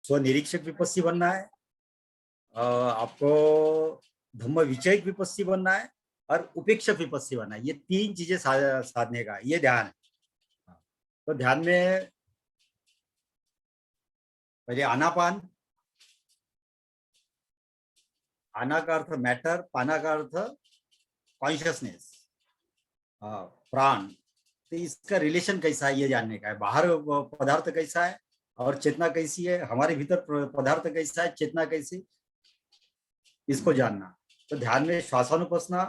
स्वनिरीक्षक विपस्सी बनना है, आपको धम्म विचयिक विपस्सी बनना है और उपेक्षक विपस्सी बनना है। ये तीन चीजें साधने का ये ध्यान है। तो ध्यान में पहले आनापान, आना का अर्थ मैटर, पाना का अर्थ कॉन्शियसनेस, प्राण। तो इसका रिलेशन कैसा है ये जानने का है। बाहर पदार्थ कैसा है और चेतना कैसी है, हमारे भीतर पदार्थ कैसा है, चेतना कैसी, इसको जानना। तो ध्यान में श्वासानुपसना,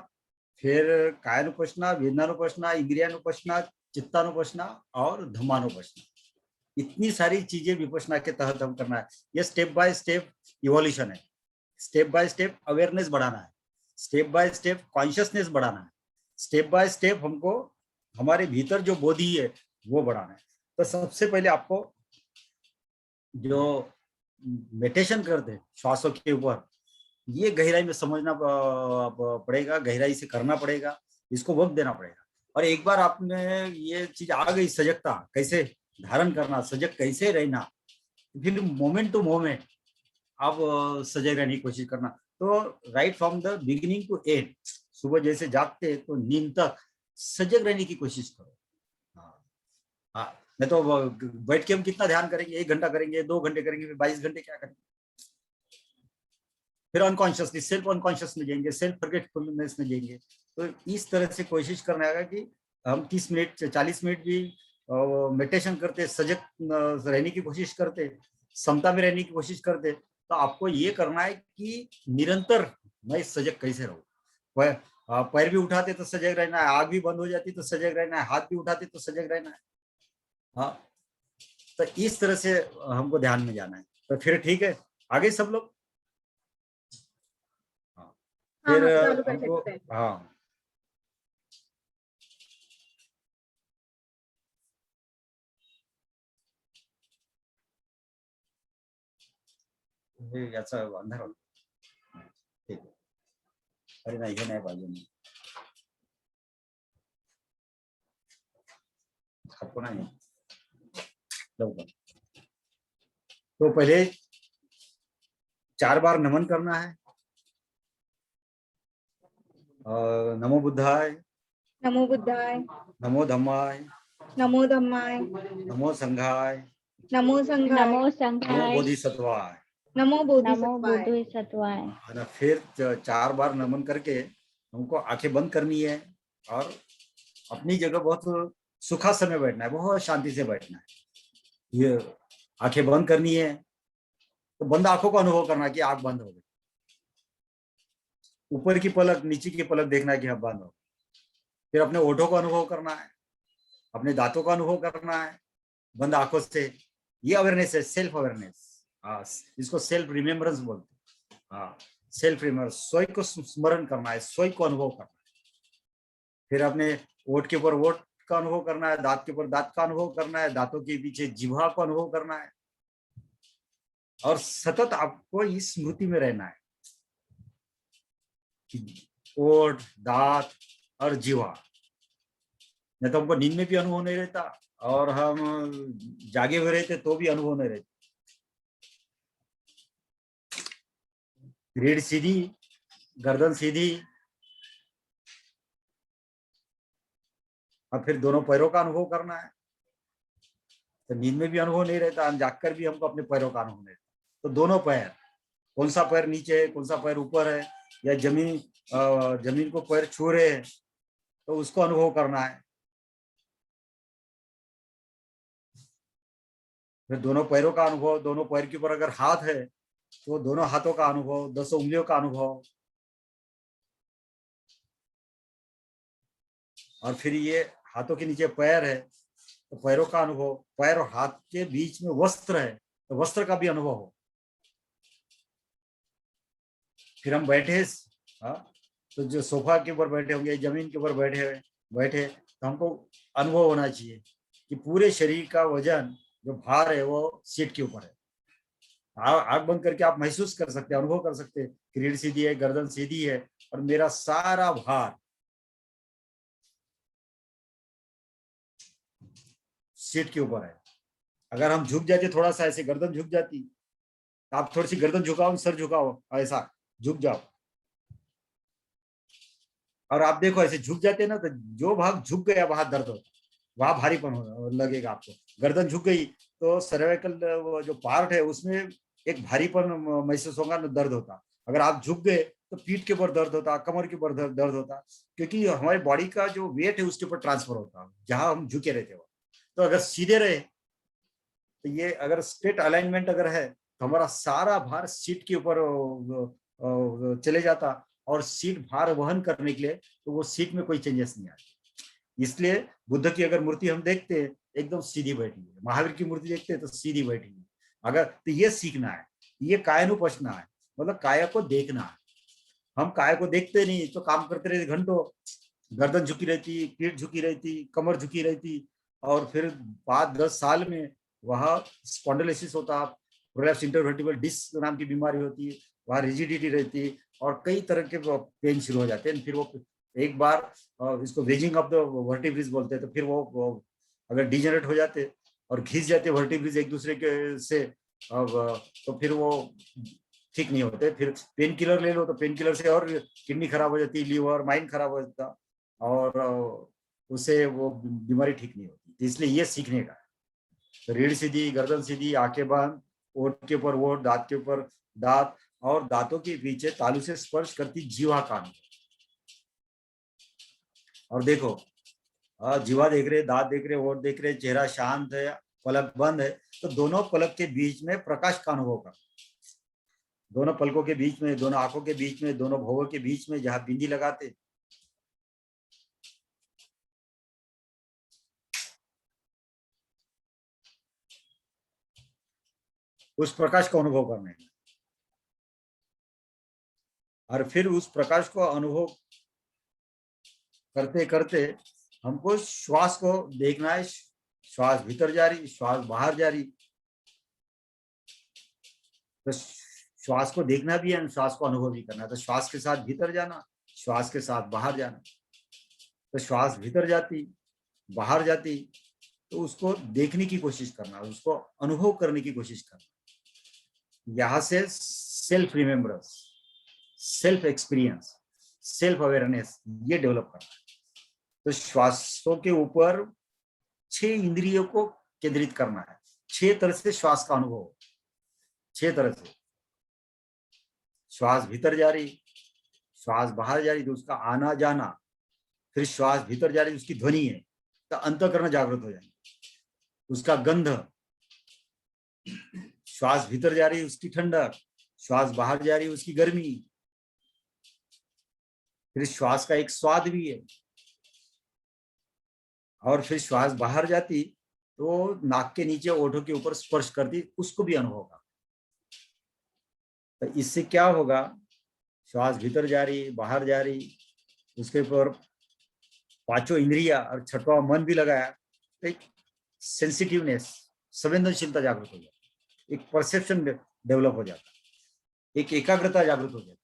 फिर कायानुपसना, वेदनानुपसना, इंद्रियानुपसना, चित्तानुपसना और धम्मानुपसना, इतनी सारी चीजें विपसना के तहत हम करना है। ये स्टेप बाय स्टेप इवोल्यूशन है। स्टेप बाय स्टेप अवेयरनेस बढ़ाना है, स्टेप बाय स्टेप कॉन्शियसनेस बढ़ाना है, स्टेप बाय स्टेप हमको हमारे भीतर जो बोधि है वो बढ़ाना है। तो सबसे पहले आपको जो मेडिटेशन करते हैं श्वासों के ऊपर, ये गहराई में समझना पड़ेगा, गहराई से करना पड़ेगा, इसको वक्त देना पड़ेगा। और एक बार आपने ये चीज आ गई, सजगता कैसे धारण करना, सजग कैसे रहना, फिर मोमेंट टू मोमेंट आप सजग रहने की कोशिश करना। तो right from the beginning to end, सुबह जैसे जागते तो नींद तक सजग रहने की कोशिश करो। हाँ, हाँ, नहीं तो बैठ के हम कितना ध्यान करेंगे, 1 घंटा करेंगे, 2 घंटे करेंगे, फिर 22 घंटे क्या करेंगे। फिर अनकॉन्शियसली सेल्फ अनकॉन्शियस में जाएंगे, सेल्फ फॉरगेटफुलनेस में जाएंगे। तो इस तरह से कोशिश करना है कि हम 30 मिनट 40 मिनट भी मेडिटेशन करते, सजग रहने की कोशिश करते, समता में रहने की कोशिश करते। तो आपको ये करना है कि निरंतर मैं सजग कैसे रहूं। पैर भी उठाते तो सजग रहना है, आग भी बंद हो जाती तो सजग रहना है, हाथ भी उठाते तो सजग रहना है। हाँ, तो इस तरह से हमको ध्यान में जाना है। तो फिर ठीक है, आगे सब लोग। हाँ, फिर चालू कर हमको, सकते हैं। हाँ, याचा अंधार होता. ठीक आहे. अरे नाही, हे नाही पाहिजे मी. आपको नाही लवकर. तो पहले 4 बार नमन करना है. नमो बुद्धाय, नमो बुद्धाय, नमो धम्माय, नमो धम्माय, नमो संघाय, नमो संघाय, नमो नमो संघाय, बोधिसत्वाय. नमो नमो बोधिसत्वाय। बोधिसत्वाय। है फिर 4 बार नमन करके हमको आंखें बंद करनी है और अपनी जगह बहुत सुखासन में बैठना है, बहुत शांति से बैठना है. ये आंखें बंद करनी है तो बंद आंखों का अनुभव करना कि आंख बंद हो गई. ऊपर की पलक, नीचे की पलक देखना है कि हम बंद हो. फिर अपने ओठों का अनुभव करना है, अपने दांतों का अनुभव करना है बंद आंखों से. ये अवेयरनेस है, सेल्फ अवेयरनेस. हाँ, इसको सेल्फ रिमेम्बरेंस बोलते हैं. हाँ, सेल्फ रिमेम्बरेंस, स्वयं को स्मरण करना है, स्वयं को अनुभव करना है. फिर अपने ओठ के ऊपर ओठ का अनुभव करना है, दांत के ऊपर दांत का अनुभव करना है, दांतों के पीछे जिह्वा का अनुभव करना है. और सतत आपको इस स्मृति में रहना है कि ओठ, दांत और जीवा. नहीं तो हमको नींद में भी अनुभव नहीं रहता और हम जागे हुए रहते तो भी अनुभव नहीं रहता. रीढ़ सीधी, गर्दन सीधी, और फिर दोनों पैरों का अनुभव करना है. तो नींद में भी अनुभव नहीं रहता, हम जागकर भी हमको अपने पैरों का अनुभव नहीं रहता. तो दोनों पैर, कौन सा पैर नीचे है, कौन सा पैर ऊपर है, या जमीन को पैर छू रहे हैं तो उसको अनुभव करना है. फिर दोनों पैरों का अनुभव, दोनों पैर के ऊपर अगर हाथ है तो दोनों हाथों का अनुभव, 10 उंगलियों का अनुभव. और फिर ये हाथों के नीचे पैर है तो पैरों का अनुभव. पैर और हाथ के बीच में वस्त्र है तो वस्त्र का भी अनुभव हो. फिर हम बैठे, हाँ, तो जो सोफा के ऊपर बैठे होंगे, जमीन के ऊपर बैठे तो हमको अनुभव होना चाहिए कि पूरे शरीर का वजन, जो भार है वो सीट के ऊपर है. आंख बंद करके आप महसूस कर सकते हैं, अनुभव कर सकते हैं कि रीढ़ सीधी है, गर्दन सीधी है और मेरा सारा भार सीट के ऊपर है. अगर हम झुक जाते थोड़ा सा, ऐसे गर्दन झुक जाती तो आप थोड़ी सी गर्दन झुकाओ, सर झुकाओ, ऐसा झुक जाओ, और आप देखो ऐसे झुक जाते हैं ना, तो जो भाग झुक गया वहां दर्द होता है, वहां भारीपन लगेगा आपको। गर्दन झुक गई तो सर्वाइकल जो पार्ट है उसमें एक भारीपन महसूस होगा ना, दर्द होता। अगर आप झुक गए तो पीठ के ऊपर दर्द होता, कमर के ऊपर दर्द होता, क्योंकि हमारी बॉडी का जो वेट है उसके ऊपर ट्रांसफर होता जहां हम झुके रहते हो। तो अगर सीधे रहे, तो ये अगर स्ट्रेट अलाइनमेंट अगर है, तो हमारा सारा भार सीट के ऊपर चले जाता, और सीट भार वहन करने के लिए, तो वो सीट में कोई चेंजेस नहीं आती। इसलिए बुद्ध की अगर मूर्ति हम देखते हैं एकदम सीधी बैठी है, महावीर की मूर्ति देखते हैं तो सीधी बैठी है। अगर तो ये सीखना है, ये कायानुपसना है, मतलब काया को देखना है। हम काय को देखते नहीं तो काम करते रहते घंटों, गर्दन झुकी रहती, पीठ झुकी रहती, कमर झुकी रहती, और फिर 5-10 साल में वहां स्पॉन्डिलोसिस होता, प्रोलैप्स इंटरवर्टिबल डिस्क नाम की बीमारी होती है, वहां रिजिडिटी रहती है, और कई तरह के पेन शुरू हो जाते हैं। फिर वो एक बार इसको वेजिंग ऑफ द वर्टिब्रिज बोलते हैं, तो फिर वो अगर डिजेनरेट हो जाते और घिस जाते वर्टिब्रिज एक दूसरे के से, अब तो फिर वो ठीक नहीं होते। फिर पेन किलर ले लो तो पेन किलर से और किडनी खराब हो जाती, लीवर माइंड खराब हो जाता, और उससे वो बीमारी ठीक नहीं होती। इसलिए ये सीखने का है। तो रीढ़ सीधी, गर्दन सीधी, आंखें बंद, ओठ के ऊपर ओठ, दांत के ऊपर दांत, और दांतों के पीछे तालू से स्पर्श करती जीवा कान। और देखो, जीवा देख रहे, दांत देख रहे, ओठ देख रहे, चेहरा शांत है, पलक बंद है, तो दोनों पलक के बीच में प्रकाश का अनुभव कर। दोनों पलकों के बीच में, दोनों आंखों के बीच में, दोनों भौहों के बीच में जहां बिंदी लगाते, उस प्रकाश को अनुभव करना है। और फिर उस प्रकाश को अनुभव करते करते हमको श्वास को देखना है। श्वास भीतर जा रही, श्वास बाहर जा रही, तो श्वास को देखना भी है, श्वास को अनुभव भी करना है। तो श्वास के साथ भीतर जाना, श्वास के साथ बाहर जाना। तो श्वास भीतर जाती, बाहर जाती, तो उसको देखने की कोशिश करना, उसको अनुभव करने की कोशिश करना। यहां से self remembrance, self experience, self awareness ये डेवलप करना है। तो श्वासों के ऊपर 6 इंद्रियों को केंद्रित करना है। 6 तरह से श्वास का अनुभव, 6 तरह से। श्वास भीतर जा रही, श्वास बाहर जा रही, तो उसका आना जाना। फिर श्वास भीतर जा रही, उसकी ध्वनि है, तो अंतःकरण जागृत हो जाएंगे, उसका गंध। श्वास भीतर जा रही, उसकी ठंडक। श्वास बाहर जा रही, उसकी गर्मी। फिर श्वास का एक स्वाद भी है। और फिर श्वास बाहर जाती तो नाक के नीचे ओठों के ऊपर स्पर्श करती, उसको भी अनुभव होगा। तो इससे क्या होगा, श्वास भीतर जा रही, बाहर जा रही, उसके ऊपर 5 इंद्रिया और 6वां मन भी लगाया, तो एक सेंसिटिवनेस, संवेदनशीलता जागृत हो जाती, एक परसेप्शन डेवलप हो जाता, एक एकाग्रता जागृत हो जाती।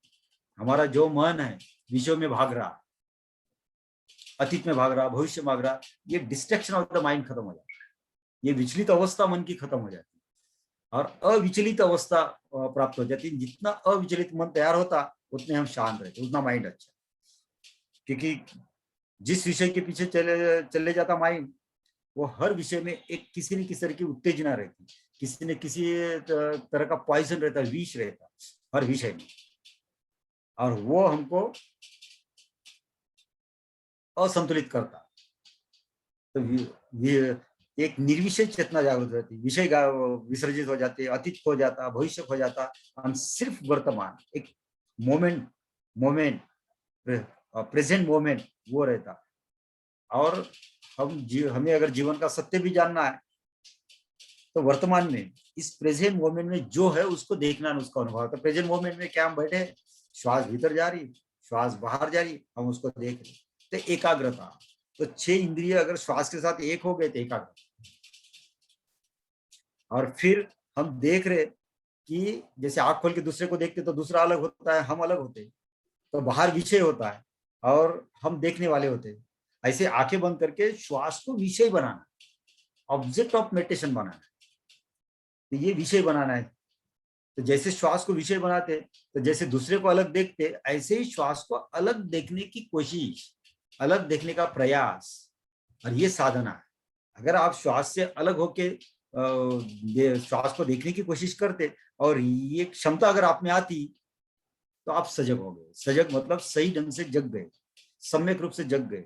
हमारा जो मन है विषयों में भाग रहा, अतीत में भाग रहा, भविष्य में भाग रहा, ये डिस्ट्रैक्शन ऑफ द माइंड खत्म हो जाता है। ये विचलित अवस्था मन की खत्म हो जाती है, और अविचलित अवस्था प्राप्त हो जाती है। जितना अविचलित मन तैयार होता, उतने हम शांत रहते, उतना माइंड अच्छा। क्योंकि जिस विषय के पीछे चले चले जाता माइंड, वो हर विषय में एक किसी न किसी तरह की उत्तेजना रहती, किसी न किसी तरह का पॉइजन रहता, विष रहता हर विषय में, और वो हमको असंतुलित करता। तो एक निर्विषय चेतना जागृत रहती, विषय विसर्जित हो जाते, अतीत हो जाता, भविष्य हो जाता, हम सिर्फ वर्तमान, एक मोमेंट मोमेंट प्रेजेंट मोमेंट वो रहता। और हमें अगर जीवन का सत्य भी जानना है, तो वर्तमान में इस प्रेजेंट मोमेंट में जो है उसको देखना, उसका अनुभव। तो प्रेजेंट मोमेंट में क्या हम बैठे, श्वास भीतर जा रही, श्वास बाहर जा रही, हम उसको देख रहे, तो एकाग्रता। तो 6 इंद्रिय अगर श्वास के साथ एक हो गए तो एकाग्रता। और फिर हम देख रहे कि जैसे आंख खोल के दूसरे को देखते तो दूसरा अलग होता है, हम अलग होते, तो बाहर विषय होता है और हम देखने वाले होते हैं। ऐसे आंखें बंद करके श्वास को विषय बनाना, ऑब्जेक्ट ऑफ मेडिटेशन बनाना, तो ये विषय बनाना है। तो जैसे श्वास को विषय बनाते, तो जैसे दूसरे को अलग देखते, ऐसे ही श्वास को अलग देखने की कोशिश, अलग देखने का प्रयास, और ये साधना है। अगर आप श्वास से अलग होके श्वास को देखने की कोशिश करते और ये क्षमता अगर आप में आती, तो आप सजग हो गए। सजग मतलब सही ढंग से जग गए, सम्यक रूप से जग गए,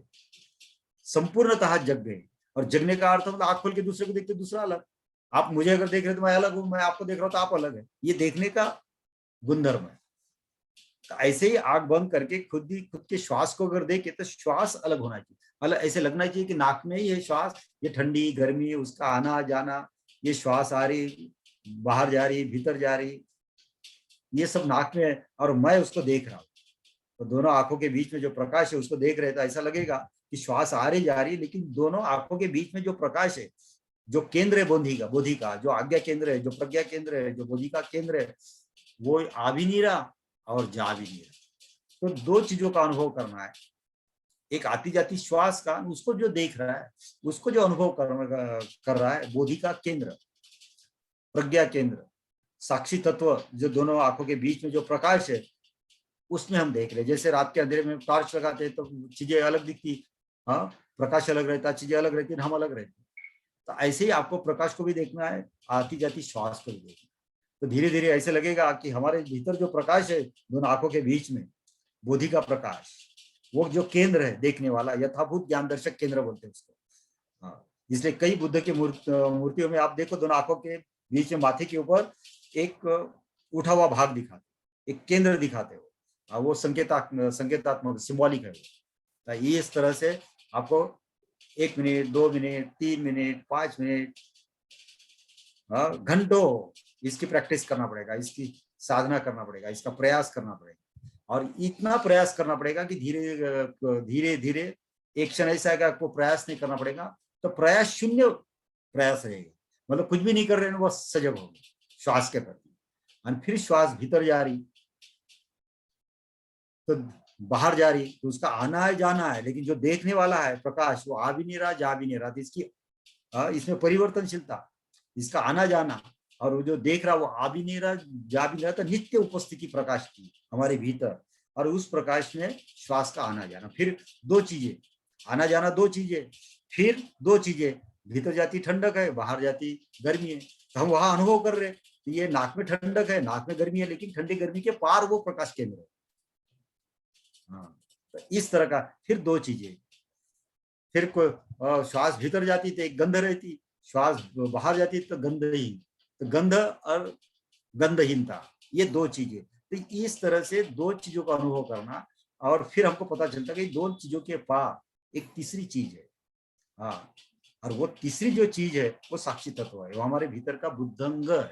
संपूर्णतः जग गए। और जगने का अर्थ मतलब आंख खोल के दूसरे को देखते दूसरा अलग, आप मुझे अगर देख रहे तो मैं अलग हूं, मैं आपको देख रहा हूं तो आप अलग है। ये देखने का गुणधर्म है। तो ऐसे ही आंख बंद करके खुद के श्वास को अगर देखे तो श्वास अलग होना चाहिए, अलग ऐसे लगना चाहिए कि नाक में ही है श्वास, ये ठंडी गर्मी उसका आना जाना, ये श्वास आ रही बाहर जा रही भीतर जा रही, ये सब नाक में है और मैं उसको देख रहा हूँ। तो दोनों आंखों के बीच में जो प्रकाश है उसको देख रहे तो ऐसा लगेगा कि श्वास आ रही जा रही, लेकिन दोनों आंखों के बीच में जो प्रकाश है, जो केंद्र है बोधि का जो आज्ञा केंद्र है, जो प्रज्ञा केंद्र है, जो बोधि का केंद्र है, वो आ भी नहीं रहा और जा भी नहीं रहा। तो दो चीजों का अनुभव करना है, एक आती जाती श्वास का, उसको जो देख रहा है, उसको जो अनुभव कर रहा है, बोधि का केंद्र, प्रज्ञा केंद्र, साक्षी तत्व, जो दोनों आंखों के बीच में जो प्रकाश है, उसमें हम देख रहे हैं। जैसे रात के अंधेरे में टॉर्च लगाते हैं तो चीजें अलग दिखती, हाँ, प्रकाश अलग रहता, चीजें अलग रहती, हम अलग रहते। तो ऐसे ही आपको प्रकाश को भी देखना है, आती जाती श्वास को भी देखना है। तो धीरे धीरे ऐसे लगेगा कि हमारे भीतर जो प्रकाश है दोनों आंखों के बीच में, बोधि का प्रकाश, वो जो केंद्र है देखने वाला, यथाभूत ज्ञान दर्शक केंद्र बोलते हैं उसको। हाँ, इसलिए कई बुद्ध की मूर्तियों में आप देखो दोनों आंखों के बीच में माथे के ऊपर एक उठा हुआ भाग दिखाते, एक केंद्र दिखाते हो, वो संकेतात्मक सिंबॉलिक है। तो ये इस तरह से आपको 1 मिनट 2 मिनट 3 मिनट 5 मिनट घंटों इसकी प्रैक्टिस करना पड़ेगा, इसकी साधना करना पड़ेगा, इसका प्रयास करना पड़ेगा। और इतना प्रयास करना पड़ेगा कि धीरे धीरे धीरे एक क्षण ऐसा है कि आपको प्रयास नहीं करना पड़ेगा, तो प्रयास शून्य प्रयास रहेगा, मतलब कुछ भी नहीं कर रहे हैं, बस सजग हो गए श्वास के प्रति। और फिर श्वास भीतर जा रही तो बाहर जा रही, तो उसका आना है जाना है, लेकिन जो देखने वाला है प्रकाश, वो आ भी नहीं रहा जा भी नहीं रहा। तो इसमें परिवर्तनशीलता, इसका आना जाना, और वो जो देख रहा वो आ भी नहीं रहा जा भी नहीं रहा। तो नित्य उपस्थिति प्रकाश की हमारे भीतर, और उस प्रकाश में श्वास का आना जाना। फिर दो चीजें, आना जाना दो चीजें, फिर दो चीजें, भीतर जाती ठंडक है, बाहर जाती गर्मी है। तो हम वहां अनुभव कर रहे हैं ये नाक में ठंडक है, नाक में गर्मी है, लेकिन ठंडी गर्मी के पार वो प्रकाश केंद्र है। हाँ, तो इस तरह का फिर दो चीजें, फिर कोई श्वास भीतर जाती तो एक गंध रहती, श्वास बाहर जाती तो गंधहीन, तो गंध और गंधहीनता, ये दो चीजें। तो इस तरह से दो चीजों का अनुभव करना, और फिर हमको पता चलता कि दो चीजों के पार एक तीसरी चीज है। हाँ, और वो तीसरी जो चीज है वो साक्षी तत्व है, वो हमारे भीतर का बुद्धंग है,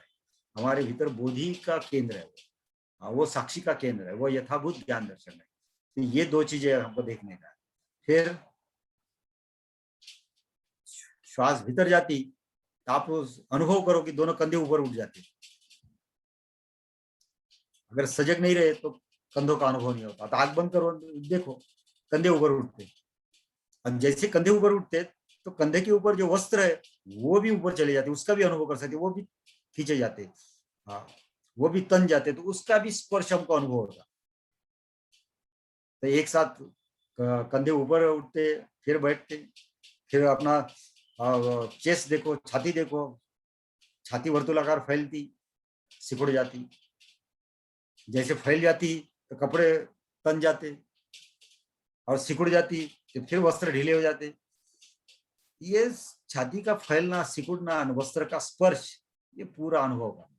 हमारे भीतर बोधि का केंद्र है, वो साक्षी का केंद्र है, वो यथाभूत ज्ञान दर्शन है। तो ये दो चीजें हमको देखने का। फिर श्वास भीतर जाती तो आप अनुभव करो कि दोनों कंधे ऊपर उठ जाते। अगर सजग नहीं रहे तो कंधों का अनुभव नहीं होता। तो आंख बंद करो, देखो कंधे ऊपर उठते, अब जैसे कंधे ऊपर उठते तो कंधे के ऊपर जो वस्त्र है वो भी ऊपर चले जाते, उसका भी अनुभव कर सकते, वो भी खींचे जाते, हाँ, वो भी तन जाते, तो उसका भी स्पर्श हमको अनुभव होता। तो एक साथ कंधे ऊपर उठते, फिर बैठते, फिर अपना चेस्ट देखो, छाती देखो, छाती वर्तुलाकार फैलती, सिकुड़ जाती, जैसे फैल जाती तो कपड़े तन जाते, और सिकुड़ जाती तो फिर वस्त्र ढीले हो जाते। ये छाती का फैलना, सिकुड़ना, वस्त्र का स्पर्श, ये पूरा अनुभव का।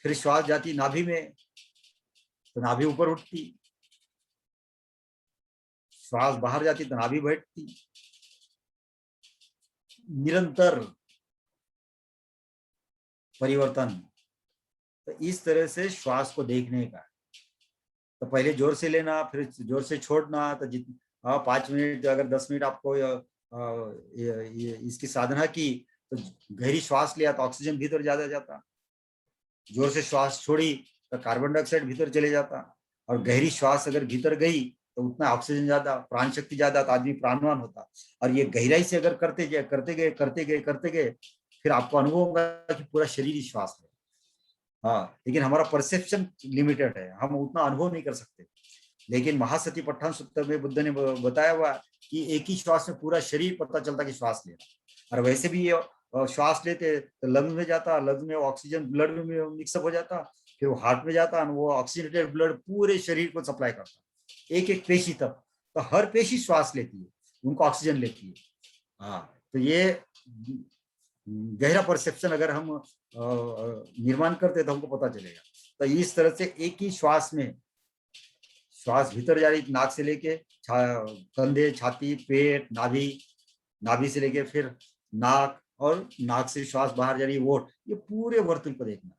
फिर श्वास जाती नाभि में तो नाभि ऊपर उठती, श्वास बाहर जाती तो नाभि बैठती, निरंतर परिवर्तन। तो इस तरह से श्वास को देखने का, तो पहले जोर से लेना, फिर जोर से छोड़ना। तो 5 मिनट अगर 10 मिनट आपको इसकी साधना की तो गहरी श्वास लिया तो ऑक्सीजन भीतर ज्यादा जाता, जोर से श्वास छोड़ी तो कार्बन डाइऑक्साइड भीतर चले जाता, और गहरी श्वास अगर भीतर गई तो उतना ऑक्सीजन ज्यादा, प्राण शक्ति ज्यादा, तो आदमी प्राणवान होता। और ये गहराई से अगर करते गए फिर आपको अनुभव होगा कि पूरा शरीर ही श्वास है। हाँ, लेकिन हमारा परसेप्शन लिमिटेड है, हम उतना अनुभव नहीं कर सकते। लेकिन महासतिपट्ठन सूत्र में बुद्ध ने बताया हुआ कि एक ही श्वास में पूरा शरीर पता चलता कि श्वास ले रहा। और वैसे भी ये श्वास लेते तो लंग्स में जाता, लंग्स में ऑक्सीजन ब्लड में मिक्सअप हो जाता, फिर वो हार्ट में जाता, वो ऑक्सीजनेटेड ब्लड पूरे शरीर को सप्लाई करता, एक एक पेशी तक। तो हर पेशी श्वास लेती है, उनको ऑक्सीजन लेती है। हाँ, तो ये गहरा परसेप्शन अगर हम निर्माण करते तो हमको पता चलेगा। तो इस तरह से एक ही श्वास में श्वास भीतर जा रही, नाक से लेके कंधे, छाती, पेट, नाभि, नाभि से लेके फिर नाक, और नाक से श्वास बाहर जा रही है वोट, ये पूरे वर्तुल को देखना।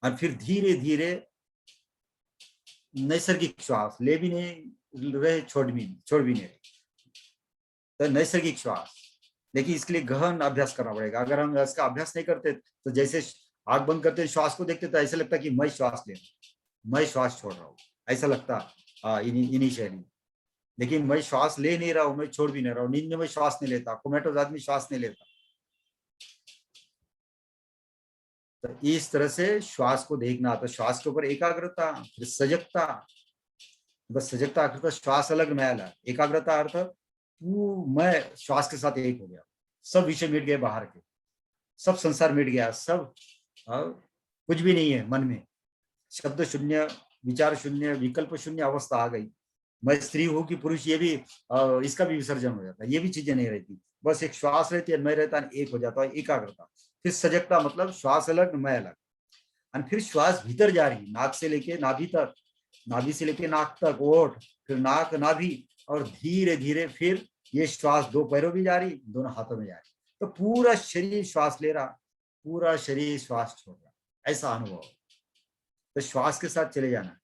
और फिर धीरे धीरे नैसर्गिक श्वास ले भी नहीं रहे, छोड़ भी नहीं रहे, तो नैसर्गिक श्वास। लेकिन इसके लिए गहन अभ्यास करना पड़ेगा। अगर हम इसका अभ्यास नहीं करते तो जैसे आंख बंद करते श्वास को देखते तो ऐसा लगता कि मैं श्वास ले रहा हूँ, मैं श्वास छोड़ रहा हूँ, ऐसा लगता इनिशियली। लेकिन मैं श्वास ले नहीं रहा हूँ, मैं छोड़ भी नहीं रहा हूँ। नींद में मैं श्वास नहीं लेता, कोमेटोज आदमी श्वास नहीं लेता। तो इस तरह से श्वास को देखना, तो श्वास के ऊपर एकाग्रता, फिर सजगता। बस सजगता अर्थ श्वास अलग, मैं अलग। एकाग्रता अर्थ मैं श्वास के साथ एक हो गया, सब विषय मिट गए बाहर के, सब संसार मिट गया, सब कुछ भी नहीं है मन में, शब्द शून्य, विचार शून्य, विकल्प शून्य अवस्था आ गई। मैं स्त्री हूँ कि पुरुष, ये भी इसका भी विसर्जन हो जाता है, ये भी चीजें नहीं रहती। बस एक श्वास रहती है, मैं रहता है, एक हो जाता है, एकाग्रता। फिर सजगता मतलब श्वास अलग, मैं अलग। और फिर श्वास भीतर जा रही, नाक से लेके नाभि तक, नाभि से लेके नाक तक, ओठ, फिर नाक, नाभि, और धीरे धीरे फिर ये श्वास दो पैरों में जा रही, दोनों हाथों में जा रही। तो पूरा शरीर श्वास ले रहा, पूरा शरीर श्वास छोड़ रहा, ऐसा अनुभव। तो श्वास के साथ चले जाना,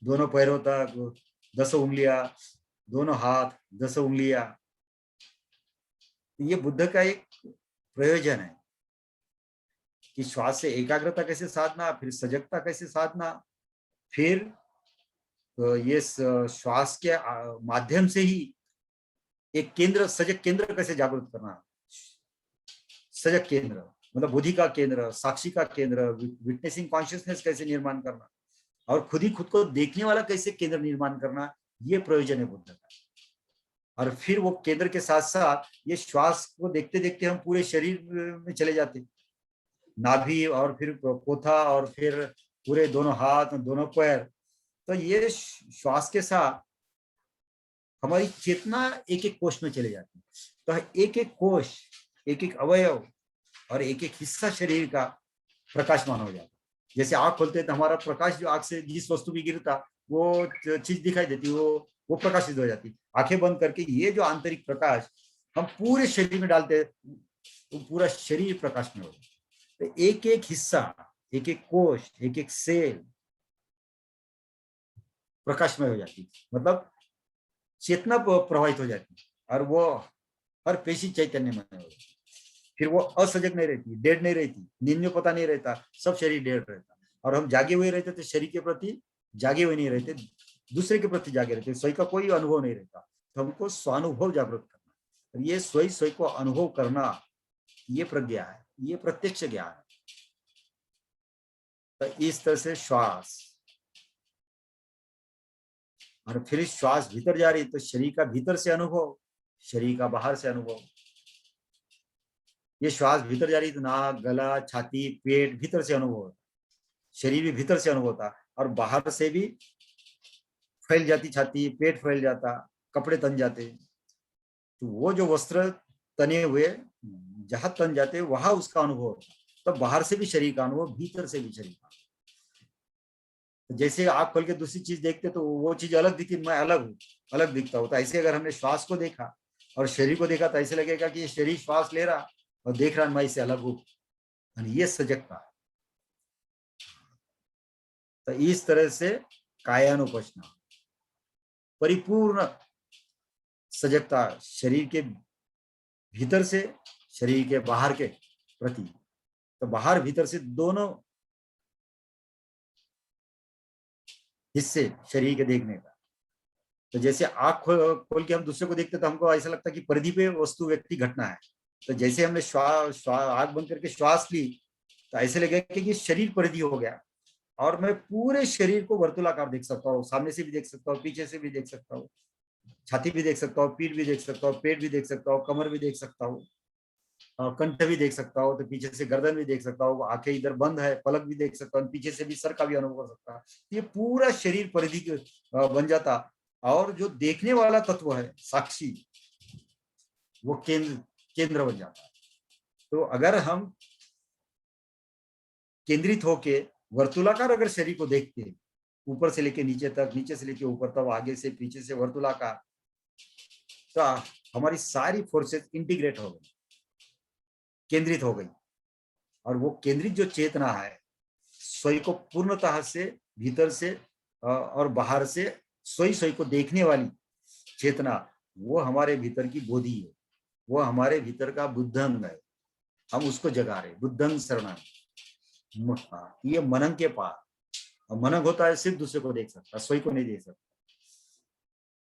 दोनों पैरों तक 10 उंगलियां, दोनों हाथ 10 उंगलियां। ये बुद्ध का एक प्रयोजन है कि श्वास से एकाग्रता कैसे साधना, फिर सजगता कैसे साधना, फिर ये श्वास के माध्यम से ही एक केंद्र, सजग केंद्र कैसे जागृत करना। सजग केंद्र मतलब बुद्धि का केंद्र, साक्षी का केंद्र, विटनेसिंग कॉन्शियसनेस कैसे निर्माण करना, और खुद ही खुद को देखने वाला कैसे केंद्र निर्माण करना, ये प्रयोजन है बुद्ध का। और फिर वो केंद्र के साथ साथ ये श्वास को देखते देखते हम पूरे शरीर में चले जाते, नाभि, और फिर पोथा, और फिर पूरे दोनों हाथ, दोनों पैर। तो ये श्वास के साथ हमारी चेतना एक एक कोष में चले जाती है। तो एक एक कोष, एक एक अवयव और एक एक हिस्सा शरीर का प्रकाशमान हो जाता है। जैसे आंख खोलते हैं तो हमारा प्रकाश जो आंख से जिस वस्तु भी गिरता वो चीज दिखाई देती, वो प्रकाशित हो जाती। आंखें बंद करके ये जो आंतरिक प्रकाश हम पूरे शरीर में डालते हैं तो पूरा शरीर प्रकाश में हो जाता है। तो एक एक हिस्सा, एक एक कोष, एक एक सेल प्रकाशमय हो जाती, मतलब चेतना प्रवाहित हो जाती, और वो हर पेशी चैतन्यमय हो जाती। फिर वो असजग नहीं रहती, डेड नहीं रहती, नींद में पता नहीं रहता, सब शरीर डेड रहता। और हम जागे हुए रहते तो शरीर के प्रति जागे हुए नहीं रहते, दूसरे के प्रति जागे रहते, स्वयं का कोई अनुभव नहीं रहता। तो हमको स्वानुभव जागृत करना, ये स्वयं को अनुभव करना, ये प्रज्ञा है, ये प्रत्यक्ष ज्ञान है। तो इस तरह से श्वास, और फिर श्वास भीतर जा रही तो शरीर का भीतर से अनुभव, शरीर का बाहर से अनुभव। ये श्वास भीतर जा रही तो नाक, गला, छाती, पेट, भीतर से अनुभव होता, शरीर भी भीतर से अनुभव होता, और बाहर से भी फैल जाती छाती, पेट फैल जाता, कपड़े तन जाते। तो वो जो वस्त्र तने हुए जहां तन जाते वहां उसका अनुभव होता। तो बाहर से भी शरीर का अनुभव, भीतर से भी शरीर का। तो जैसे आँख खोल के दूसरी चीज देखते तो वो चीज अलग दिखती, मैं अलग हूँ, अलग दिखता होता। ऐसे अगर हमने श्वास को देखा और शरीर को देखा तो ऐसे लगेगा कि ये शरीर श्वास ले रहा और देख रहा मैं इससे अलग हूँ, ये सजगता है। तो इस तरह से कायानुपश्ना, परिपूर्ण सजगता, शरीर के भीतर से शरीर के बाहर के प्रति। तो बाहर भीतर से दोनों हिस्से शरीर के देखने का। तो जैसे आँख खोल के हम दूसरे को देखते तो हमको ऐसा लगता कि परिधि पे वस्तु, व्यक्ति, घटना है। तो जैसे हमने आँख बंद करके श्वास ली तो ऐसे लगेगा कि ये शरीर परिधि हो गया और मैं पूरे शरीर को वर्तुलाकार देख सकता हूँ, सामने से भी देख सकता हूँ, पीछे से भी देख सकता हूँ, छाती भी देख सकता हूँ, पीठ भी देख सकता हूँ, पेट भी देख सकता हूँ, कमर भी देख सकता हूँ, कंठ भी देख सकता हूँ, तो पीछे से गर्दन भी देख सकता हूँ, आंखें इधर बंद है, पलक भी देख सकता हूँ, पीछे से भी सर का भी अनुभव कर सकता हूँ। ये पूरा शरीर परिधि बन जाता और जो देखने वाला तत्व है साक्षी वो केंद्र बन जाता है। तो अगर हम केंद्रित होके वर्तुलाकार अगर शरीर को देखते हैं, ऊपर से लेके नीचे तक, नीचे से लेके ऊपर तक, आगे से पीछे से वर्तुलाकार, तो हमारी सारी फोर्सेस इंटीग्रेट हो गई, केंद्रित हो गई। और वो केंद्रित जो चेतना है स्वयं को पूर्णतः से भीतर से और बाहर से स्वयं को देखने वाली चेतना, वो हमारे भीतर की बोधि है, वो हमारे भीतर का बुद्धंग है, हम उसको जगा रहे। बुद्धंग शरणं, ये मनन के पार। मनन होता है सिर्फ दूसरे को देख सकता, स्वयं को नहीं देख सकता।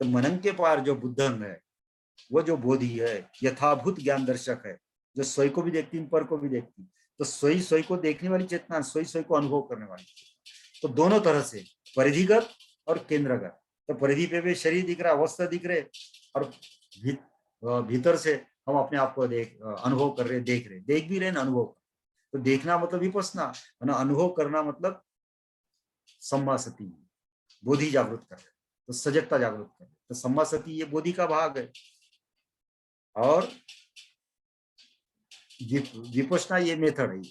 तो मनन के पार जो बुद्धंग है, वो जो बोधि है, यथाभूत ज्ञान दर्शक है, जो स्वयं को भी देखती, पर को भी देखती। तो स्वयं को देखने वाली चेतना, स्वयं को अनुभव करने वाली। तो दोनों तरह से, परिधिगत और केंद्रगत। तो परिधि पे भी शरीर दिख रहा, वस्त्र दिख रहे, और भीतर से हम अपने आप को अनुभव कर रहे, देख रहे, देख भी रहे ना, अनुभव। तो देखना मतलब विपස්සना, अनुभव करना मतलब सम्मासति, बोधि जागृत कर रहे, तो सजगता जागृत कर रहे। तो सम्मासति ये बोधि का भाग है, और विपश्यना ये मेथड है।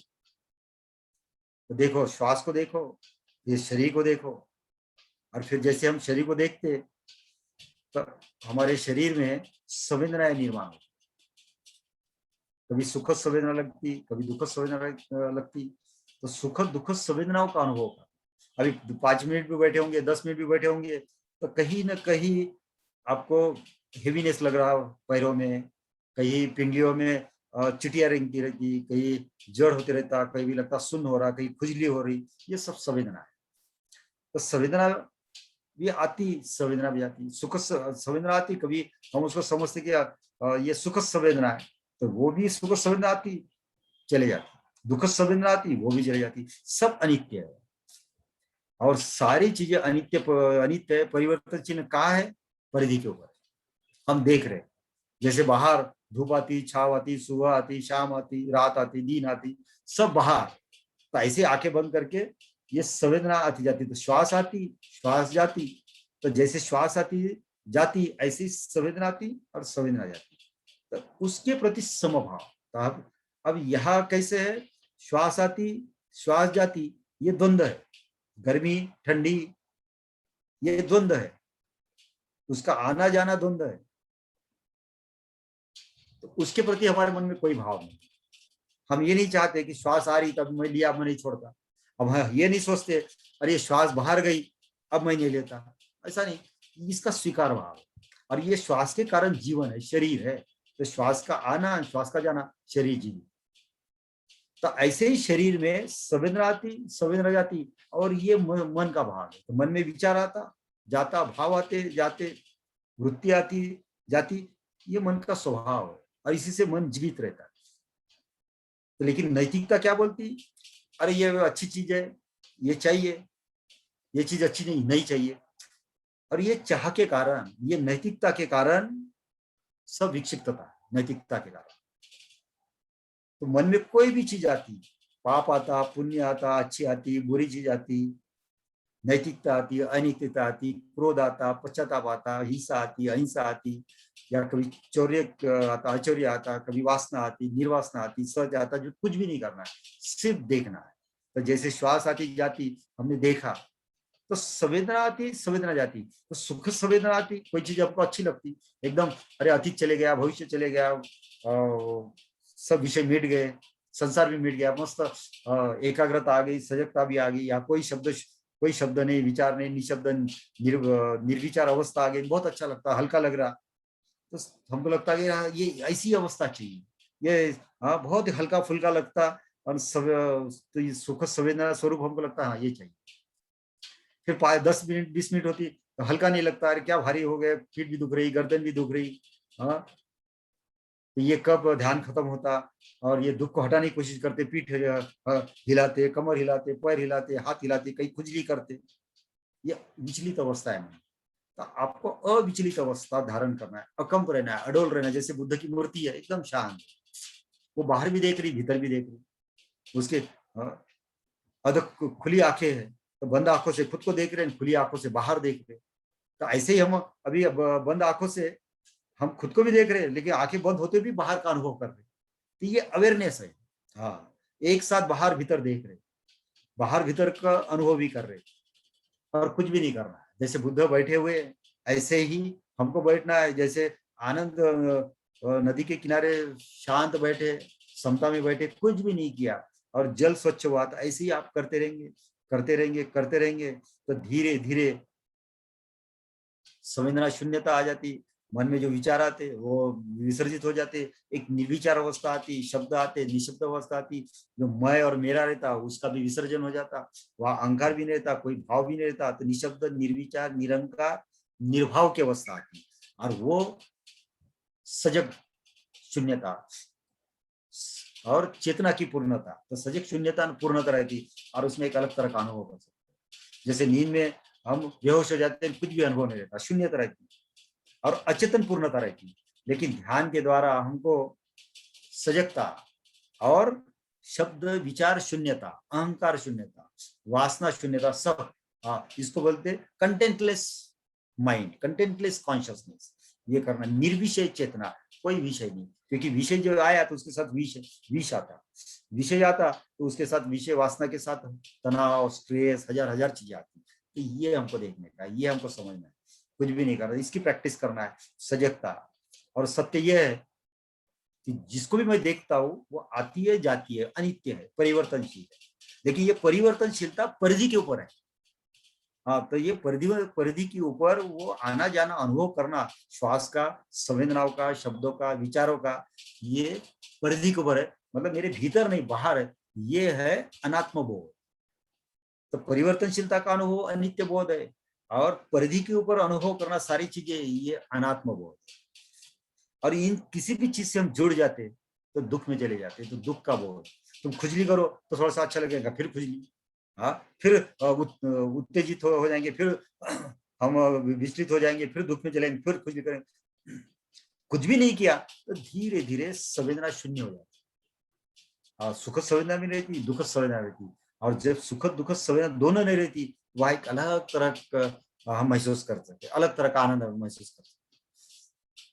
तो देखो, श्वास को देखो, ये शरीर को देखो, और फिर जैसे हम शरीर को देखते तो हमारे शरीर में संवेदनाएं निर्माण होती, कभी सुखद संवेदना लगती, कभी दुखद संवेदना लगती। तो सुखद दुखद संवेदनाओं का अनुभव कर, अभी 5 मिनट भी बैठे होंगे, 10 मिनट भी बैठे होंगे, तो कहीं ना कहीं आपको हेवीनेस लग रहा पैरों में, कहीं पिंडलियों में चिटिया रेंगती रहती, कहीं जड़ होते रहता, कहीं भी लगता सुन्न हो रहा, कहीं खुजली हो रही। ये सब संवेदना है। तो संवेदना भी आती, संवेदना भी आती, सुख संवेदना आती, कभी हम उसको समझते कि ये सुख संवेदना है, तो वो भी सुख संवेदना आती, चले जाती, दुख संवेदना आती, वो भी चले जाती। सब अनित्य है, और सारी चीजें अनित्य अनित्य परिवर्तनशील कहाँ है? परिधि के ऊपर हम देख रहे। जैसे बाहर धूप आती, छाव आती, सुबह आती, शाम आती, रात आती, दिन आती, सब बाहर। तो ऐसे आंखें बंद करके ये संवेदना आती जाती, तो श्वास आती, श्वास जाती, तो जैसे श्वास आती जाती ऐसी संवेदना आती और संवेदना जाती, तो उसके प्रति समभाव। तो अब यहाँ कैसे है? श्वास आती, श्वास जाती, ये द्वंद्व है, गर्मी ठंडी, ये द्वंद्व है, उसका आना जाना द्वंद्व है। तो उसके प्रति हमारे मन में कोई भाव नहीं। हम ये नहीं चाहते कि श्वास आ रही तब मैं लिया, मैं नहीं छोड़ता। अब ये नहीं सोचते अरे श्वास बाहर गई अब मैं नहीं लेता, ऐसा नहीं। इसका स्वीकार भाव, और ये श्वास के कारण जीवन है, शरीर है। तो श्वास का आना, श्वास का जाना, शरीर जीवन। तो ऐसे ही शरीर में संवेदना आती, संवेदना जाती, और ये मन का भाग है। तो मन में विचार आता जाता, भाव आते जाते, वृत्ति आती जाती, ये मन का स्वभाव है, और इसी से मन जीवित रहता है। तो लेकिन नैतिकता क्या बोलती? अरे ये अच्छी चीज है, ये चाहिए, ये चीज अच्छी नहीं चाहिए। और ये चाह के कारण, ये नैतिकता के कारण सब विक्षिप्तता, नैतिकता के कारण। तो मन में कोई भी चीज आती, पाप आता, पुण्य आता, अच्छी आती, बुरी चीज आती, नैतिकता आती, अनैतिकता आती, क्रोध आता, पश्चाताप आता, हिंसा आती, अहिंसा आती, या कभी चौर्य आता, अचौर्य आता, कभी वासना आती, निर्वासना आती, सच आता, जो कुछ भी नहीं करना है, सिर्फ देखना है। तो जैसे श्वास आती जाती, हमने देखा, तो संवेदना आती, संवेदना जाती। तो सुख संवेदना आती, कोई चीज आपको अच्छी लगती एकदम, अरे अतीत चले गया, भविष्य चले गया, सब विषय मिट गए, संसार भी मिट गया, मस्त एकाग्रता आ गई, सजगता भी आ गई, या कोई शब्द नहीं, विचार नहीं, निशब्द निर्विचार अवस्था आ गई, बहुत अच्छा लगता, हल्का लग रहा। तो हमको लगता है कि ये ऐसी अवस्था चाहिए, ये बहुत ही हल्का फुल्का लगता, और तो ये सुख संवेदना स्वरूप हमको लगता है हाँ ये चाहिए। फिर 10 मिनट 20 मिनट होती तो हल्का नहीं लगता, अरे क्या भारी हो गए, पीठ भी दुख रही, गर्दन भी दुख रही, हाँ तो ये कब ध्यान खत्म होता, और ये दुख को हटाने की कोशिश करते, पीठ हिलाते, कमर हिलाते, पैर हिलाते, हाथ हिलाते, कहीं खुजली करते, ये विचलित अवस्था है। तो आपको अविचलित अवस्था धारण करना है, अकंप रहना है, अडोल रहना है। जैसे बुद्ध की मूर्ति है, एकदम शांत, वो बाहर भी देख रही, भीतर भी देख रही, उसके अध खुली आंखें हैं, तो बंद आंखों से खुद को देख रहे हैं, खुली आंखों से बाहर देख रहे हैं। तो ऐसे ही हम अभी बंद आंखों से हम खुद को भी देख रहे हैं, लेकिन आंखें बंद होते भी बाहर का अनुभव कर रहे हैं। तो ये अवेयरनेस है। हाँ, एक साथ बाहर भीतर देख रहे, बाहर भीतर का अनुभव भी कर रहे, और कुछ भी नहीं करना है। जैसे बुद्ध बैठे हुए, ऐसे ही हमको बैठना है। जैसे आनंद नदी के किनारे शांत बैठे, समता में बैठे, कुछ भी नहीं किया, और जल स्वच्छ हुआ, तो ऐसे ही आप करते रहेंगे, करते रहेंगे, करते रहेंगे, तो धीरे धीरे संवेदना शून्यता आ जाती। मन में जो विचार आते वो विसर्जित हो जाते, एक निर्विचार अवस्था आती, शब्द आते, निशब्द अवस्था आती। जो मैं और मेरा रहता उसका भी विसर्जन हो जाता, वहां अहंकार भी नहीं रहता, कोई भाव भी नहीं रहता। तो निशब्द, निर्विचार, निरंकार, निर्भाव की अवस्था आती, और वो सजग शून्यता और चेतना की पूर्णता। तो सजग शून्यता पूर्णता रहती, और उसमें एक अलग तरह का अनुभव कर सकते। जैसे नींद में हम बेहोश हो जाते हैं, कुछ भी अनुभव नहीं रहता, शून्यता रहती और अचेतन पूर्णता रहती। लेकिन ध्यान के द्वारा हमको सजगता और शब्द विचार शून्यता, अहंकार शून्यता, वासना शून्यता, सब, इसको बोलते कंटेंटलेस माइंड, कंटेंटलेस कॉन्शियसनेस। ये करना, निर्विषय चेतना, कोई विषय नहीं। क्योंकि विषय जो आया तो उसके साथ विष आता, विषय आता तो उसके साथ विषय वासना के साथ तनाव, स्ट्रेस, हजार हजार चीजें आती। तो ये हमको देखने का, ये हमको समझना है, कुछ भी नहीं करना, इसकी प्रैक्टिस करना है, सजगता। और सत्य यह है कि जिसको भी मैं देखता हूँ वो आती है, जाती है, अनित्य है, परिवर्तनशील है। लेकिन ये परिवर्तनशीलता परिधि के ऊपर है। हाँ, तो ये परिधि के ऊपर वो आना जाना, अनुभव करना, श्वास का, संवेदनाओं का, शब्दों का, विचारों का, ये परिधि के ऊपर है। मतलब मेरे भीतर नहीं, बाहर है। ये है अनात्म बोध। तो परिवर्तनशीलता का अनुभव अनित्य बोध है, और परिधि के ऊपर अनुभव करना सारी चीजें, ये अनात्म बोध। और इन किसी भी चीज से हम जुड़ जाते तो दुख में चले जाते, तो दुख का बोध। तुम खुजली करो तो थोड़ा सा अच्छा लगेगा, फिर खुजली, हाँ, फिर उत्तेजित हो जाएंगे, फिर हम विचलित हो जाएंगे, फिर दुख में चलेंगे, फिर खुजली करेंगे। कुछ भी नहीं किया तो धीरे धीरे संवेदना शून्य हो जाती है। सुखद संवेदना भी रहती, दुखद संवेदना रहती। और जब सुखद दुखद संवेदना दोनों नहीं रहती, वह एक अलग तरह का हम महसूस कर सकते, अलग तरह का आनंद महसूस कर सकते।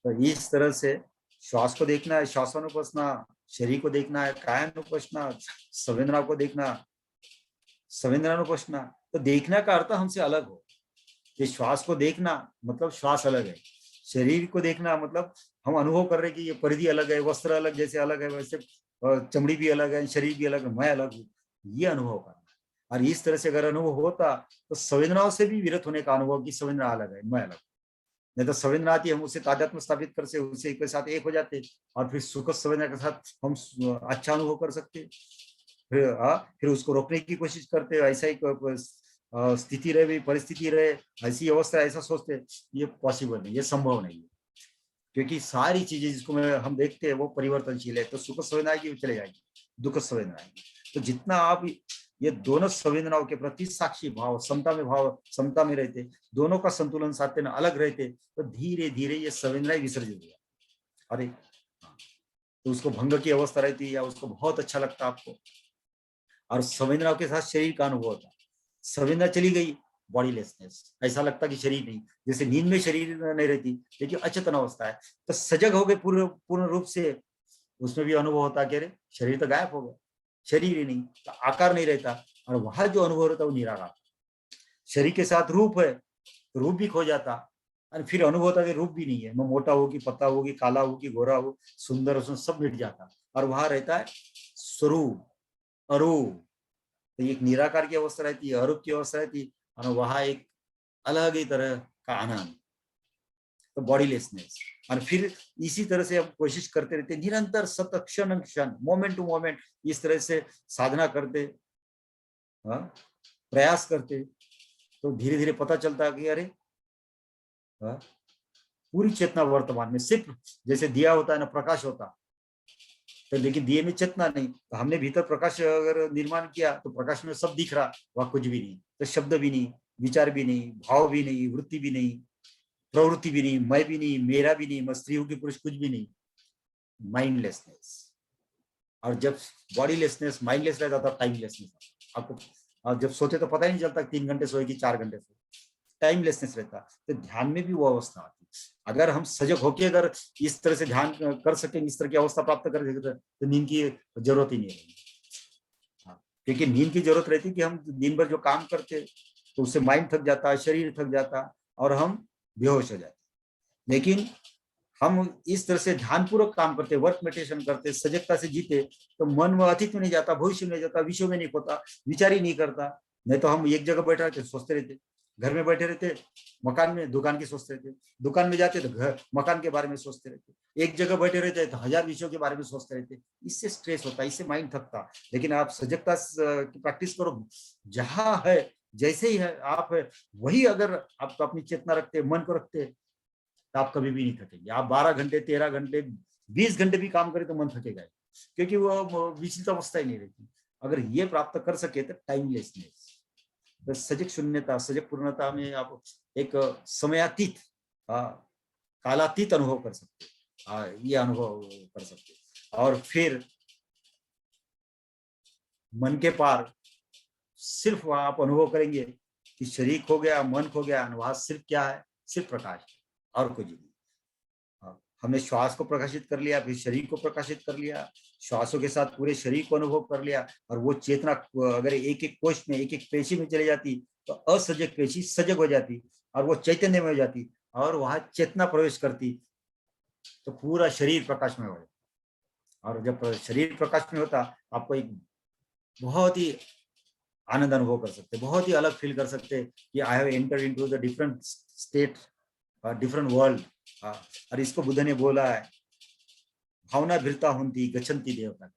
तो इस तरह से श्वास को देखना है, श्वासानुपसना, शरीर को देखना है, कायानुपसना, संवेदना को देखना, संवेदनानुपसना। तो देखना का अर्थ हमसे अलग हो। ये श्वास को देखना मतलब श्वास अलग है, शरीर को देखना मतलब हम अनुभव कर रहे हैं कि ये परिधि अलग है, वस्त्र अलग, जैसे अलग है वैसे चमड़ी भी अलग है, शरीर भी अलग है, मैं अलग हूँ, ये अनुभव करना। और इस तरह से अगर अनुभव होता तो संवेदनाओं से भी विरत होने का अनुभव कि संवेदना अलग है, मैं अलग। नहीं तो संवेदना आती है, हम उसे तादात्म्य स्थापित कर से उसे के साथ एक हो जाते, और फिर सुखद संवेदना के साथ हम अच्छा अनुभव कर सकते। फिर उसको रोकने की कोशिश करते, ऐसा ही स्थिति रहे, परिस्थिति रहे, ऐसी अवस्था, ऐसा सोचते, ये पॉसिबल नहीं, ये संभव नहीं है। क्योंकि सारी चीजें जिसको हम देखते हैं वो परिवर्तनशील है। तो सुख संवेदना आएगी, चले जाएगी, दुख संवेदना आएगी। तो जितना आप ये दोनों संवेदनाओं के प्रति साक्षी भाव, समता में रहते, दोनों का संतुलन साधते ना, अलग रहते, तो धीरे धीरे ये संवेदनाएं विसर्जित हो जाती। अरे तो उसको भंग की अवस्था रहती है, या उसको बहुत अच्छा लगता आपको, और संवेदनाओं के साथ शरीर का अनुभव होता। संवेदना चली गई, बॉडीलेसनेस, ऐसा लगता कि शरीर नहीं, जैसे नींद में शरीर नहीं रहती, लेकिन अचेतन अवस्था है। तो सजग हो गए पूर्ण रूप से, उसमें भी अनुभव होता कि अरे शरीर तो गायब हो गया, शरीर ही नहीं, तो आकार नहीं रहता, और वहां जो अनुभव रहता है वो निराकार। शरीर के साथ रूप है तो रूप भी खो जाता, और फिर अनुभव होता कि रूप भी नहीं है, मैं मोटा होगी, पतला होगी, काला होगी, गोरा हो, सुंदर, उसमें सब मिट जाता, और वहां रहता है स्वरूप, अरूप। तो एक निराकार की अवस्था रहती है, अरूप की अवस्था रहती है, और वहां एक अलग ही तरह का आनंद, तो बॉडीलेसनेस। और फिर इसी तरह से हम कोशिश करते रहते निरंतर, सतत, क्षण क्षण, मोमेंट टू मोमेंट, इस तरह से साधना करते, प्रयास करते, तो धीरे धीरे पता चलता कि अरे पूरी चेतना वर्तमान में, सिर्फ जैसे दिया होता है ना, प्रकाश होता, तो लेकिन दिए में चेतना नहीं, तो हमने भीतर प्रकाश अगर निर्माण किया तो प्रकाश में सब दिख रहा, वह कुछ भी नहीं, तो शब्द भी नहीं, विचार भी नहीं, भाव भी नहीं, वृत्ति भी नहीं, प्रवृत्ति भी नहीं, मैं भी नहीं, मेरा भी नहीं, मैं स्त्री हूं कि पुरुष, कुछ भी नहीं, माइंडलेसनेस। और जब बॉडीलेसनेस, माइंडलेस रहता था, टाइमलेसनेस आपको, और जब सोते तो पता ही नहीं चलता 3 घंटे सोए कि 4 घंटे सोए, टाइमलेसनेस रहता। तो ध्यान में भी वो अवस्था आती। अगर हम सजग होकर अगर इस तरह से ध्यान कर सकेंगे, इस तरह की अवस्था प्राप्त कर सकेंगे, तो नींद की जरूरत ही नहीं रहेगी। हाँ, क्योंकि नींद की जरूरत रहती कि हम दिन भर जो काम करते तो उससे माइंड थक जाता, शरीर थक जाता और हम बेहोश हो जाते। लेकिन हम इस तरह से ध्यानपूर्वक काम करते, वर्क मेडिटेशन करते, सजगता से जीते, तो मन में अतीत में नहीं जाता, भविष्य में नहीं जाता, विषय में नहीं होता, विचार ही नहीं करता। नहीं तो हम एक जगह बैठे रहते, सोचते रहते, घर में बैठे रहते, मकान में दुकान की सोचते रहते, दुकान में जाते तो घर मकान के बारे में सोचते रहते, एक जगह बैठे रहते तो 1000 विषयों के बारे में सोचते रहते। इससे स्ट्रेस होता, इससे माइंड थकता। लेकिन आप सजगता की प्रैक्टिस करो, जहां है जैसे ही है आप है वही, अगर आप अपनी चेतना रखते, मन को रखते, तो आप कभी भी नहीं थकेंगे। आप 12 घंटे, 13 घंटे, 20 घंटे भी काम करें तो मन थकेगा, क्योंकि वो विचलित अवस्था ही नहीं रहती। अगर ये प्राप्त कर सके तो टाइमलेसनेस, तो सजग शून्यता, सजग पूर्णता में आप एक समयातीत, कालातीत अनुभव कर सकते, ये अनुभव कर सकते। और फिर मन के पार सिर्फ आप अनुभव करेंगे कि शरीर खो गया, मन खो गया, अनुभव सिर्फ क्या है, सिर्फ प्रकाश और कुछ नहीं। हमने श्वास को प्रकाशित कर लिया, फिर शरीर को प्रकाशित कर लिया, श्वासों के साथ पूरे शरीर को अनुभव कर लिया। और वो चेतना अगर एक एक कोष में, एक एक पेशी में चली जाती, तो असजग पेशी सजग हो जाती और वो चैतन्य में हो जाती, और वहां चेतना प्रवेश करती, तो पूरा शरीर प्रकाश में हो जाता। और जब शरीर प्रकाश में होता, आपको एक बहुत ही आनंद अनुभव कर सकते, बहुत ही अलग फील कर सकते कि I have entered into the different state, different world. और इसको बुद्ध ने बोला है, भावना भिरता होती गच्छन्ति देवता।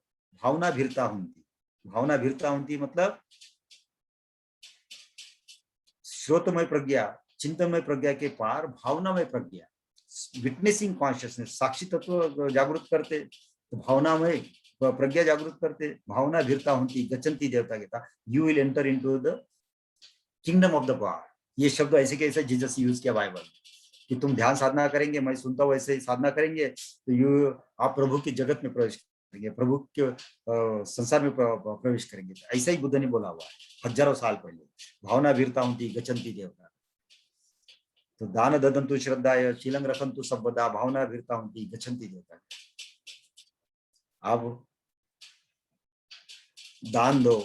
भावना भिरता होती, भावना भिरता होती मतलब श्रोतमय प्रज्ञा, चिंतनमय प्रज्ञा के पार भावनामय प्रज्ञा, विटनेसिंग कॉन्शियसनेस, साक्षी तत्व जागृत करते, तो भावनामय प्रज्ञा जागृत करते, भावना भिरता होती गच्छन्ति देवता कहता, you will enter into the kingdom of the God. ये शब्द ऐसे कैसे जीसस यूज किया बाइबल, कि तुम ध्यान साधना करेंगे, मैं सुनता हूँ ऐसे साधना करेंगे, तो यू आप प्रभु की जगत में प्रवेश करेंगे, प्रभु के संसार में प्रवेश करेंगे। ऐसा ही बुद्ध ने बोला हुआ है हजारों साल पहले, भावना वीरता होती गच्छन्ति देवता। तो दान ददंतु श्रद्धाय शीलं रखन्तु सर्वदा, भावना वीरता होती गच्छन्ति देवता। अब दान दो,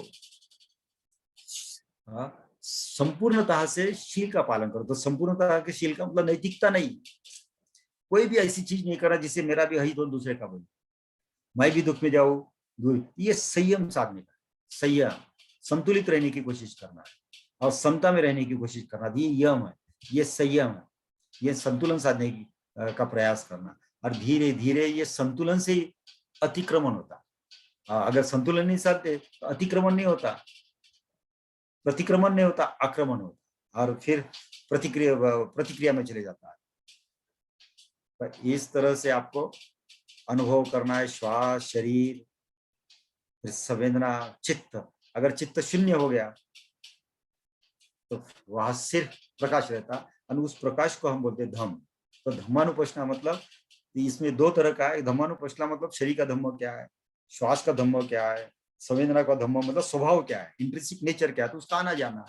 संपूर्णतः से शील का पालन करो। तो संपूर्णतः के शील का मतलब नैतिकता नहीं, कोई भी ऐसी चीज नहीं करा जिससे मेरा भी हित हो, दूसरे का बने, मैं भी दुख में जाऊं। ये संयम साधने का, संयम, संतुलित रहने की कोशिश करना है और समता में रहने की कोशिश करना, ये यम है, ये संयम है, ये संतुलन साधने की का प्रयास करना। और धीरे धीरे ये संतुलन से ही अतिक्रमण होता। अगर संतुलन नहीं साधते तो अतिक्रमण नहीं होता, प्रतिक्रमण नहीं होता, आक्रमण होता, और फिर प्रतिक्रिया में चले जाता है। तो इस तरह से आपको अनुभव करना है, श्वास, शरीर, संवेदना, चित्त। अगर चित्त शून्य हो गया तो वहां सिर्फ प्रकाश रहता, और उस प्रकाश को हम बोलते धम्म। तो धम्मानुपश्ना मतलब इसमें 2 तरह का है। धम्मानुपश्ना मतलब शरीर का धम्म क्या है, श्वास का धम्म क्या है, संवेदना का धम्म मतलब स्वभाव क्या है, इंट्रिंसिक नेचर क्या है, तो उसका आना जाना।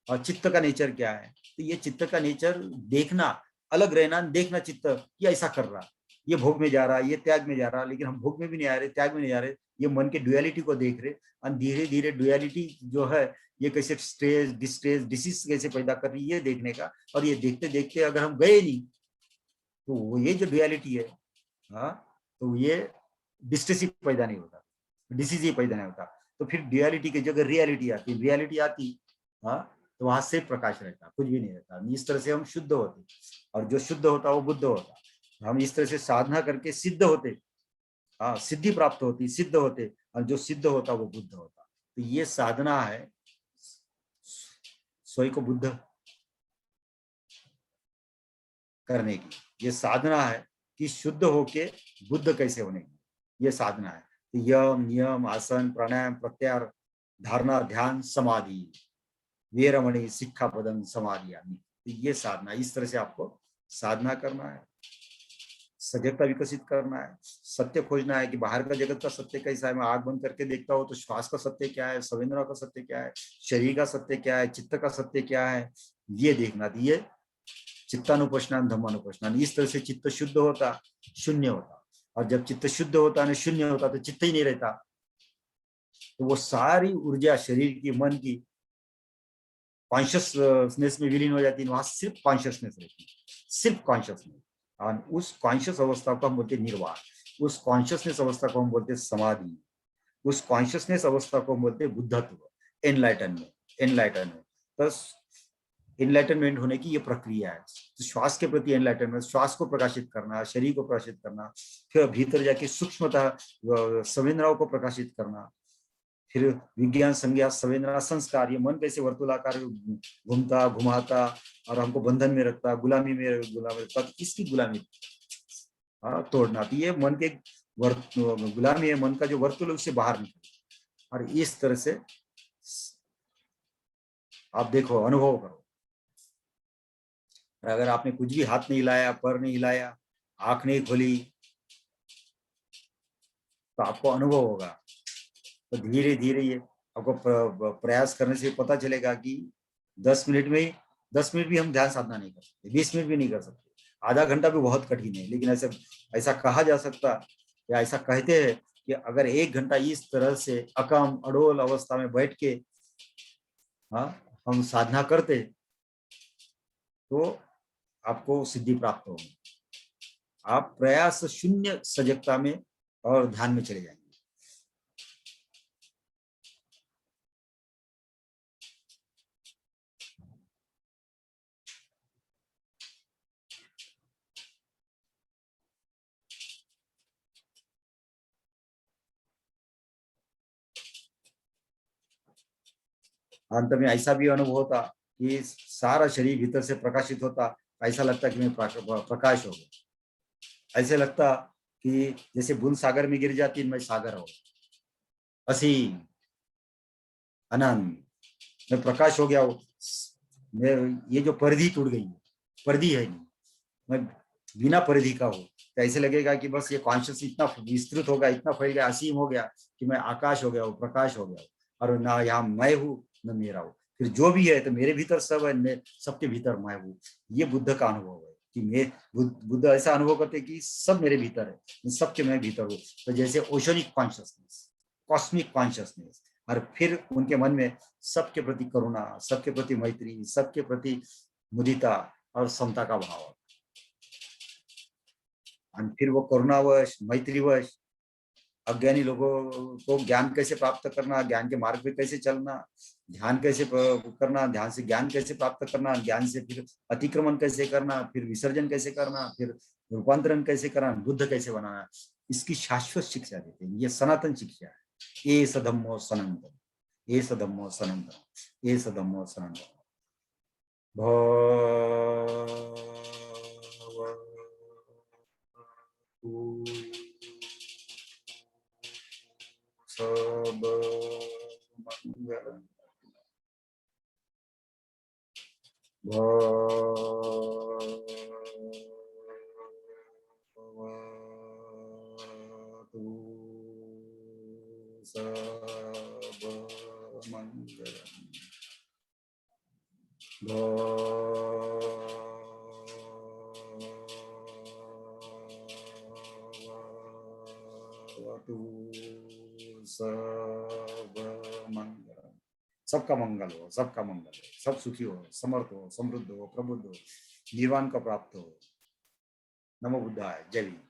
और चित्त का नेचर क्या है, तो ये चित्त का नेचर देखना, अलग रहना, देखना चित्त ये ऐसा कर रहा, ये भोग में जा रहा, ये त्याग में जा रहा, लेकिन हम भोग में भी नहीं आ रहे, त्याग में नहीं आ रहे, ये मन के ड्युअलिटी को देख रहे। और धीरे धीरे ड्युअलिटी जो है ये कैसे स्ट्रेस, डिस्ट्रेस, डिसीज कैसे पैदा कर रही है, ये देखने का। और ये देखते देखते अगर हम गए नहीं, तो ये जो ड्युअलिटी है, हाँ, तो ये डिस्ट्रेस ही पैदा नहीं होता, डिसीज ही पैदा नहीं होता। तो फिर ड्युअलिटी की जगह रियलिटी आती, रियलिटी आती, हाँ, तो वहां से प्रकाश रहता, कुछ भी नहीं रहता। इस तरह से हम शुद्ध होते, और जो शुद्ध होता वो बुद्ध होता। हम इस तरह से साधना करके सिद्ध होते, हाँ, सिद्धि प्राप्त होती, सिद्ध होते, और जो सिद्ध होता वो बुद्ध होता। तो ये साधना है स्वयं को बुद्ध करने की। ये साधना है कि शुद्ध होके बुद्ध कैसे बने, ये साधना है। तो यम नियम आसन प्राणायाम प्रत्याहार धारणा ध्यान समाधि वीरमणि शिक्षापदम समाधियामि, तो ये साधना, इस तरह से आपको साधना करना है, सजगता विकसित करना है, सत्य खोजना है कि बाहर का जगत का सत्य कैसा है। मैं आंख बंद करके देखता हूँ तो श्वास का सत्य क्या है, संवेदना का सत्य क्या है, शरीर का सत्य क्या है, चित्त का सत्य क्या है, ये देखना। ये चित्तानुपश्नान धम्मानुपश्नान, इस तरह से चित्त शुद्ध होता, शून्य होता। और जब चित्त शुद्ध होता है, शून्य होता, तो चित्त ही नहीं रहता। तो वो सारी ऊर्जा शरीर की, मन की कॉन्शियसनेस में विलीन हो जाती है। वहां सिर्फ कॉन्शियसनेस रहती है, सिर्फ कॉन्शियसनेस। और उस कॉन्शियस अवस्था को हम बोलते हैं निर्वाण, उस कॉन्शियसनेस अवस्था को हम बोलते हैं समाधि, उस कॉन्शियसनेस अवस्था को हम बोलते हैं बुद्धत्व, एनलाइटनमेंट। एनलाइटनमेंट बस, एनलाइटनमेंट होने की ये प्रक्रिया है। तो श्वास के प्रति एनलाइटनमेंट, श्वास को प्रकाशित करना, शरीर को प्रकाशित करना, फिर भीतर जाके सूक्ष्मतः संवेदनाओं को प्रकाशित करना, फिर विज्ञान संज्ञा संवेदना संस्कार, ये मन कैसे वर्तुलाकार घूमता घुमाता और हमको बंधन में रखता, गुलामी में रखता, तो इसकी गुलामी तोड़ना। तो ये मन के गुलामी है, मन का जो वर्तुल है उससे बाहर निकल। और इस तरह से आप देखो, अनुभव करो। और अगर आपने कुछ भी हाथ नहीं हिलाया, पैर नहीं हिलाया, आंख नहीं खोली, तो आपको अनुभव होगा। तो धीरे धीरे ये आपको प्रयास करने से पता चलेगा कि 10 मिनट में ही, 10 मिनट भी हम ध्यान साधना नहीं कर सकते, 20 मिनट भी नहीं कर सकते, आधा घंटा भी बहुत कठिन है। लेकिन ऐसे ऐसा कहा जा सकता, या ऐसा कहते हैं कि अगर 1 घंटा इस तरह से अकम अडोल अवस्था में बैठ के हाँ हम साधना करते, तो आपको सिद्धि प्राप्त होगी। आप प्रयास शून्य सजगता में और ध्यान में चले जाएंगे। अंत में ऐसा भी अनुभव होता कि सारा शरीर भीतर से प्रकाशित होता, ऐसा लगता कि मैं प्रकाश हो गया। ऐसे लगता कि जैसे बूंद सागर में गिर जाती, मैं सागर हो, असीम अनंत मैं प्रकाश हो गया हूँ। मैं, ये जो परिधि टूट गई है, परिधि है नहीं, मैं बिना परिधि का हूँ। तो ऐसे लगेगा कि बस ये कॉन्शियस इतना विस्तृत हो गया, इतना फैल गया, असीम हो गया कि मैं आकाश हो गया हूँ, प्रकाश हो गया हूँ। और ना यहाँ मैं हूँ न मेरा हूँ, फिर जो भी है तो मेरे भीतर सब है, मैं सबके भीतर मैं हूँ। ये बुद्ध का अनुभव है कि मैं बुद्ध ऐसा अनुभव करते कि सब मेरे भीतर है, सबके मैं भीतर हूँ। तो जैसे ओशनिक कॉन्शियसनेस, कॉस्मिक कॉन्शियसनेस, और फिर उनके मन में सबके प्रति करुणा, सबके प्रति मैत्री, सबके प्रति मुदिता और समता का भाव। और फिर वो करुणावश मैत्रीवश अज्ञानी लोगों को ज्ञान कैसे प्राप्त करना, ज्ञान के मार्ग पे कैसे चलना, ध्यान कैसे करना, ध्यान से ज्ञान कैसे प्राप्त करना, ज्ञान से फिर अतिक्रमण कैसे करना, फिर विसर्जन कैसे करना, फिर रूपांतरण कैसे करना, बुद्ध कैसे बनाना, इसकी शाश्वत शिक्षा देते हैं। ये सनातन शिक्षा है। ए सधम्मो सनातन, ए सधम्मो सनातन, ए सधम्मो सनातन। सब मंगल भवतु, सब मंगल भवतु, सब मंगल। सबका मंगल हो, सबका मंगल हो, सब सुखी हो, समर्थ हो, समृद्ध हो, प्रबुद्ध हो, निर्वाण का प्राप्त हो। नमो बुद्धाय। जय हिंद।